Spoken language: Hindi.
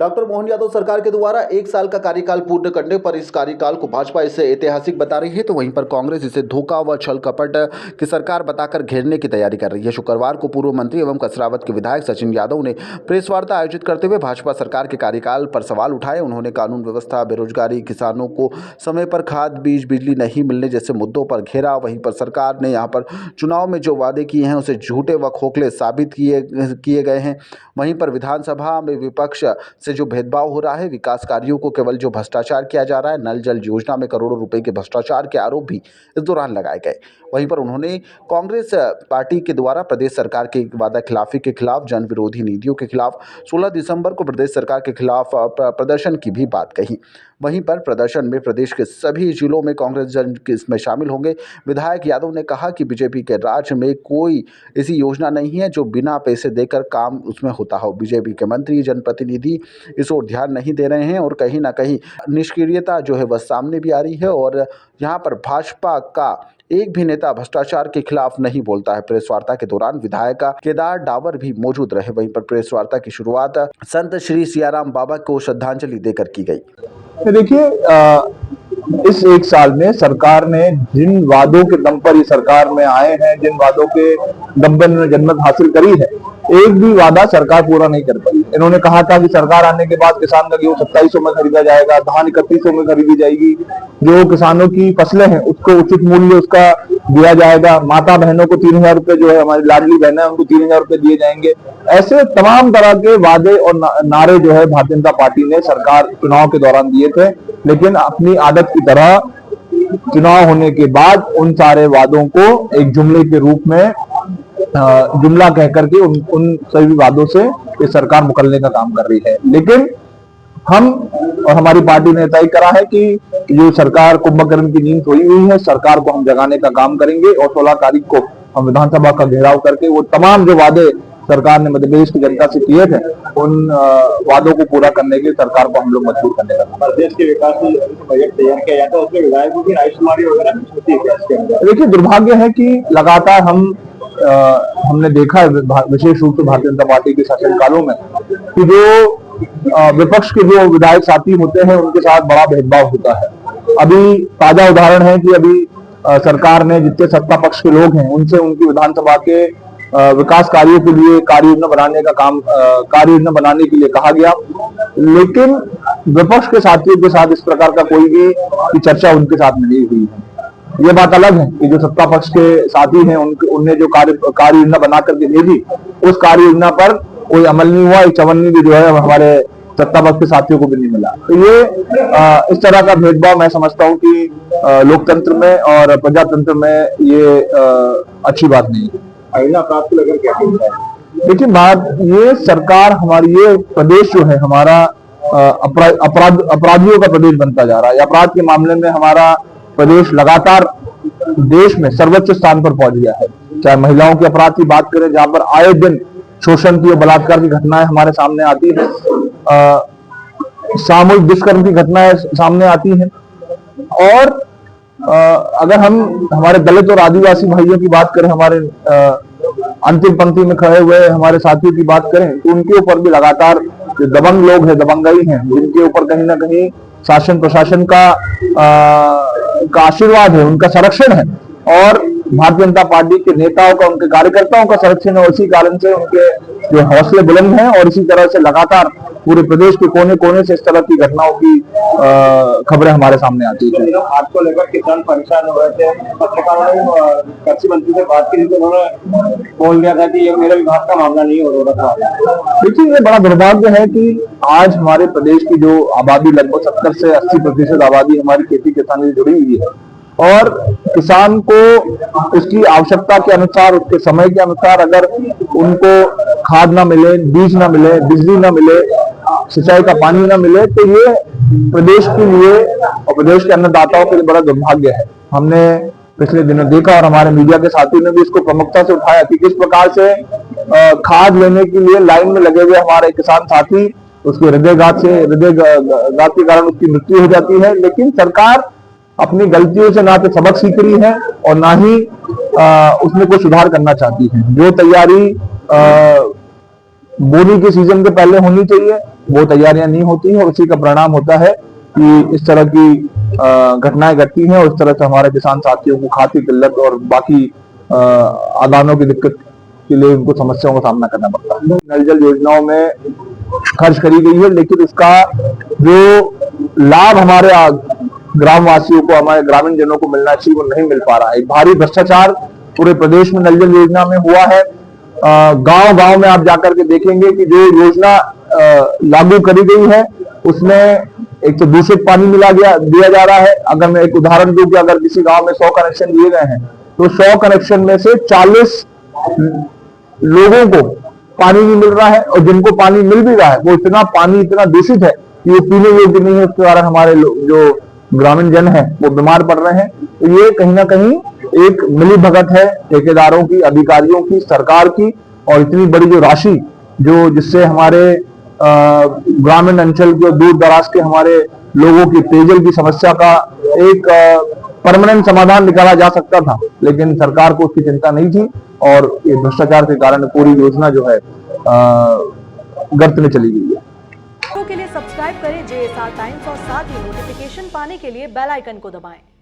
डॉक्टर मोहन यादव सरकार के द्वारा 1 साल का कार्यकाल पूर्ण करने पर इस कार्यकाल को भाजपा इसे ऐतिहासिक बता रही है, तो वहीं पर कांग्रेस इसे धोखा व छल कपट की सरकार बताकर घेरने की तैयारी कर रही है। शुक्रवार को पूर्व मंत्री एवं कसरावत के विधायक सचिन यादव ने प्रेस वार्ता आयोजित करते हुए भाजपा सरकार के कार्यकाल पर सवाल उठाए। उन्होंने कानून व्यवस्था, बेरोजगारी, किसानों को समय पर खाद, बीज, बिजली नहीं मिलने जैसे मुद्दों पर घेरा। वहीं पर सरकार ने यहाँ पर चुनाव में जो वादे किए हैं उसे झूठे व खोखले साबित किए गए हैं। वहीं पर विधानसभा में विपक्ष से जो भेदभाव हो रहा है, विकास कार्यों को केवल जो भ्रष्टाचार किया जा रहा है, नल जल योजना में करोड़ों रुपए के भ्रष्टाचार के आरोप भी इस दौरान लगाए गए। वहीं पर उन्होंने कांग्रेस पार्टी के द्वारा प्रदेश सरकार के वादा खिलाफी के खिलाफ, जन विरोधी नीतियों के खिलाफ 16 दिसंबर को प्रदेश सरकार के खिलाफ प्रदर्शन की भी बात कही। वहीं पर प्रदर्शन में प्रदेश के सभी जिलों में कांग्रेस जन इसमें शामिल होंगे। विधायक यादव ने कहा कि बीजेपी के राज्य में कोई ऐसी योजना नहीं है जो बिना पैसे देकर काम उसमें होता हो। बीजेपी के मंत्री, जनप्रतिनिधि इस ओर ध्यान नहीं दे रहे हैं और कहीं ना कहीं निष्क्रियता जो है वह सामने भी आ रही है और यहाँ पर भाजपा का एक भी नेता भ्रष्टाचार के खिलाफ नहीं बोलता है। प्रेस वार्ता के दौरान विधायक केदार डावर भी मौजूद रहे। वहीं पर प्रेस वार्ता की शुरुआत संत श्री सियाराम बाबा को श्रद्धांजलि देकर की गई। देखिए, इस 1 साल में सरकार ने जिन वादों के दम पर ये सरकार में आए हैं, जिन वादों के दम पर इन्होंने जनमत हासिल करी है, एक भी वादा सरकार पूरा नहीं कर पाई। इन्होंने कहा था कि सरकार आने के बाद किसान का गेहूं 2700 में खरीदा जाएगा, धान 3100 में खरीदी जाएगी, जो किसानों की फसलें हैं उसको उचित मूल्य उसका दिया जाएगा, माता बहनों को 3000 रुपए, जो है हमारी लाडली बहनें हैं उनको 3000 रुपए दिए जाएंगे। ऐसे तमाम तरह के वादे और नारे जो है भारतीय जनता पार्टी ने सरकार चुनाव के दौरान दिए थे, लेकिन अपनी आदत की तरह चुनाव होने के बाद उन सारे वादों को एक जुमले के रूप में जुमला कह करके उन सभी वादों से ये सरकार मुकरने का काम कर रही है। लेकिन हम और हमारी पार्टी ने तय करा है कि जो सरकार कुंभकर्ण की नींद सोई हुई है, सरकार को हम जगाने का काम करेंगे और 16 तारीख को हम विधानसभा का घेराव करके वो तमाम जो वादे सरकार ने मध्य प्रदेश की जनता से किए थे, उन वादों को पूरा करने के लिए सरकार को हम लोग मजबूर करने का। प्रदेश के विकास में बजट तैयार किया जाता है, उसमें विधायकों की राजकुमारी वगैरह होती है। देखिए, दुर्भाग्य है कि लगातार हमने देखा विशेष रूप से भारतीय जनता पार्टी के शासनकालों में कि जो विपक्ष के जो विधायक साथी होते हैं उनके साथ बड़ा भेदभाव होता है। अभी ताजा उदाहरण है कि अभी सरकार ने जितने सत्ता पक्ष के लोग हैं उनसे उनकी विधानसभा के विकास कार्यों के लिए कार्य योजना बनाने के लिए कहा गया, लेकिन विपक्ष के साथियों के साथ इस प्रकार का कोई भी चर्चा उनके साथ नहीं हुई है। ये बात अलग है कि जो सत्ता पक्ष के साथी हैं उनने जो कार्य योजना बना करके भेजी, उस कार्य योजना पर कोई अमल नहीं हुआ। एक चवन्नी भी जो है हमारे सत्ता पक्ष के साथियों को भी नहीं मिला। तो ये इस तरह का भेदभाव मैं समझता हूँ कि लोकतंत्र में और प्रजातंत्र में ये अच्छी बात नहीं है। अगला अपराध को लेकर क्या कहना है? देखिए, बात ये सरकार हमारी, ये प्रदेश जो है हमारा अपराधियों का प्रदेश बनता जा रहा है। अपराध के मामले में हमारा प्रदेश लगातार देश में सर्वोच्च स्थान पर पहुंच गया है। चाहे महिलाओं के अपराध की बात करें, जहां पर आए दिन शोषण की और बलात्कार की घटनाएं हमारे सामने आती है, सामूहिक दुष्कर्म की घटनाएं सामने आती हैं। और अगर हम हमारे दलित और आदिवासी भाइयों की बात करें, हमारे अंतिम पंक्ति में खड़े हुए हमारे साथियों की बात करें, तो उनके ऊपर भी लगातार जो दबंग लोग हैं, दबंगई हैं, जिनके ऊपर कहीं ना कहीं शासन प्रशासन का आशीर्वाद है, उनका संरक्षण है और भारतीय जनता पार्टी के नेताओं का, उनके कार्यकर्ताओं का संरक्षण है। इसी कारण से उनके जो हौसले बुलंद हैं और इसी तरह से लगातार पूरे प्रदेश के कोने कोने से इस तरह की घटनाओं की खबरें हमारे सामने आती है। आज को लेकर किसान परेशान हो रहे थे, पत्रकारों ने कृषि मंत्री से बात की तो उन्होंने बोल दिया था कि ये मेरे विभाग का मामला नहीं हो रहा था। देखिए, ये बड़ा दुर्भाग्य है कि आज हमारे प्रदेश की जो आबादी लगभग 70 से 80% आबादी हमारी खेती किसानी से जुड़ी हुई है और किसान को उसकी आवश्यकता के अनुसार, उसके समय के अनुसार अगर उनको खाद ना मिले, बीज ना मिले, बिजली ना मिले, सिंचाई का पानी ना मिले, तो ये प्रदेश के लिए और प्रदेश के अन्नदाताओं के लिए बड़ा दुर्भाग्य है। हमने पिछले दिनों देखा और हमारे मीडिया के साथियों ने भी इसको प्रमुखता से उठाया कि किस प्रकार से खाद लेने के लिए लाइन में लगे हुए हमारे किसान साथी, उसके हृदयघात के कारण उसकी मृत्यु हो जाती है। लेकिन सरकार अपनी गलतियों से ना तो सबक सीख रही है और ना ही उसमें कोई सुधार करना चाहती है। जो तैयारी बोनी के सीजन के पहले होनी चाहिए वो तैयारियां नहीं होती है और उसी का परिणाम होता है कि इस तरह की घटनाएं घटती हैं और इस तरह से हमारे किसान साथियों को खाद्य किल्लत और बाकी आदानों की दिक्कत के लिए उनको समस्याओं का सामना करना पड़ता है। नल जल योजनाओं में खर्च करी गई है, लेकिन इसका जो लाभ हमारे ग्रामवासियों को, हमारे ग्रामीण जनों को मिलना चाहिए वो नहीं मिल पा रहा है। भारी भ्रष्टाचार पूरे प्रदेश में नल जल योजना में हुआ है। गांव गांव में आप जाकर के देखेंगे कि जो योजना लागू करी गई है उसमें एक तो दूषित पानी दिया जा रहा है। अगर मैं एक उदाहरण दूं कि अगर किसी गांव में 100 कनेक्शन दिए गए हैं तो 100 कनेक्शन में से 40 लोगों को पानी नहीं मिल रहा है और जिनको पानी मिल भी रहा है वो पानी इतना दूषित है कि वो पीने योग्य नहीं है। उसके कारण हमारे जो ग्रामीण जन है वो बीमार पड़ रहे हैं। तो ये कहीं ना कहीं एक मिली भगत है ठेकेदारों की, अधिकारियों की, सरकार की, और इतनी बड़ी जो राशि जिससे हमारे ग्रामीण अंचल के दूर दराज के हमारे लोगों की पेयजल की समस्या का एक परमानेंट समाधान निकाला जा सकता था, लेकिन सरकार को उसकी चिंता नहीं थी और ये भ्रष्टाचार के कारण पूरी योजना जो है गर्त में चली गई है। के लिए सब्सक्राइब करें JSR टाइम्स और साथ ही नोटिफिकेशन पाने के लिए बेल आइकन को दबाएं।